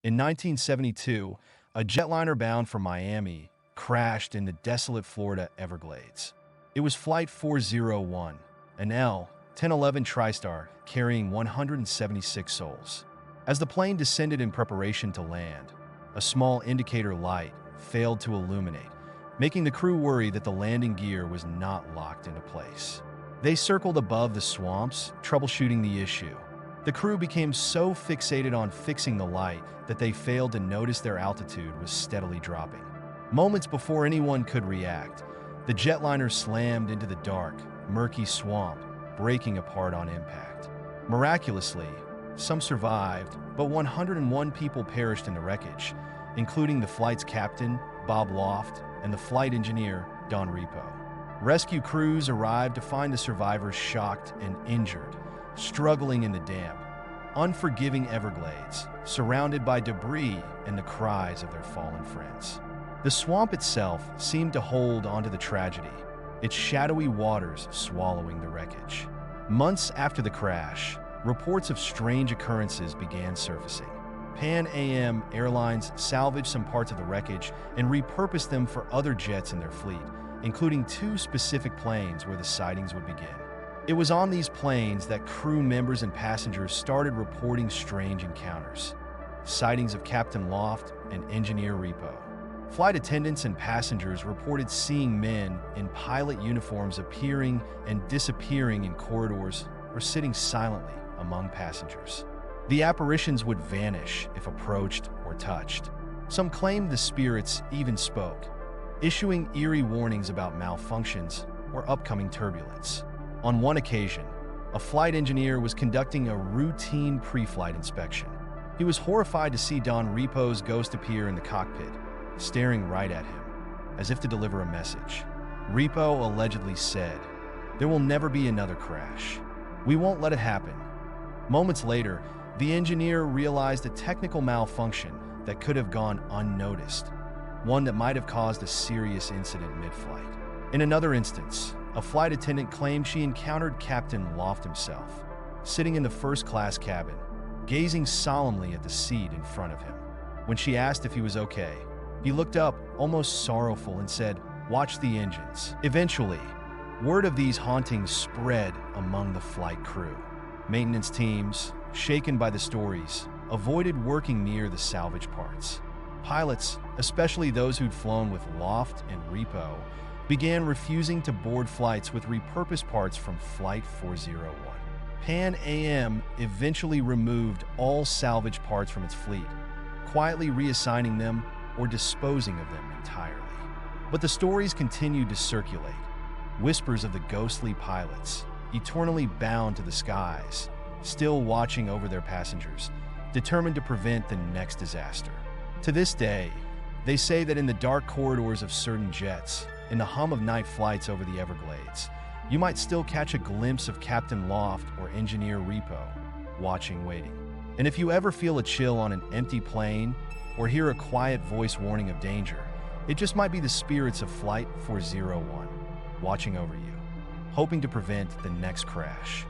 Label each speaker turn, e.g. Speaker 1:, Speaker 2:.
Speaker 1: In 1972, a jetliner bound for Miami crashed in the desolate Florida Everglades. It was Flight 401, an L-1011 TriStar carrying 176 souls. As the plane descended in preparation to land, a small indicator light failed to illuminate, making the crew worry that the landing gear was not locked into place. They circled above the swamps, troubleshooting the issue. The crew became so fixated on fixing the light that they failed to notice their altitude was steadily dropping. Moments before anyone could react, the jetliner slammed into the dark, murky swamp, breaking apart on impact. Miraculously, some survived, but 101 people perished in the wreckage, including the flight's captain, Bob Loft, and the flight engineer, Don Repo. Rescue crews arrived to find the survivors shocked and injured, struggling in the damp, unforgiving Everglades, surrounded by debris and the cries of their fallen friends. The swamp itself seemed to hold onto the tragedy, its shadowy waters swallowing the wreckage. Months after the crash, reports of strange occurrences began surfacing. Pan Am Airlines salvaged some parts of the wreckage and repurposed them for other jets in their fleet, including 2 specific planes where the sightings would begin. It was on these planes that crew members and passengers started reporting strange encounters. Sightings of Captain Loft and Engineer Repo. Flight attendants and passengers reported seeing men in pilot uniforms appearing and disappearing in corridors or sitting silently among passengers. The apparitions would vanish if approached or touched. Some claimed the spirits even spoke, issuing eerie warnings about malfunctions or upcoming turbulence. On one occasion, a flight engineer was conducting a routine pre-flight inspection. He was horrified to see Don Repo's ghost appear in the cockpit, staring right at him, as if to deliver a message. Repo allegedly said, "There will never be another crash. We won't let it happen." Moments later, the engineer realized a technical malfunction that could have gone unnoticed, one that might have caused a serious incident mid-flight. In another instance, a flight attendant claimed she encountered Captain Loft himself, sitting in the first-class cabin, gazing solemnly at the seat in front of him. When she asked if he was okay, he looked up, almost sorrowful, and said, "Watch the engines." Eventually, word of these hauntings spread among the flight crew. Maintenance teams, shaken by the stories, avoided working near the salvage parts. Pilots, especially those who'd flown with Loft and Repo, began refusing to board flights with repurposed parts from Flight 401. Pan Am eventually removed all salvage parts from its fleet, quietly reassigning them or disposing of them entirely. But the stories continued to circulate, whispers of the ghostly pilots, eternally bound to the skies, still watching over their passengers, determined to prevent the next disaster. To this day, they say that in the dark corridors of certain jets, in the hum of night flights over the Everglades, you might still catch a glimpse of Captain Loft or Engineer Repo, watching, waiting. And if you ever feel a chill on an empty plane or hear a quiet voice warning of danger, it just might be the spirits of Flight 401, watching over you, hoping to prevent the next crash.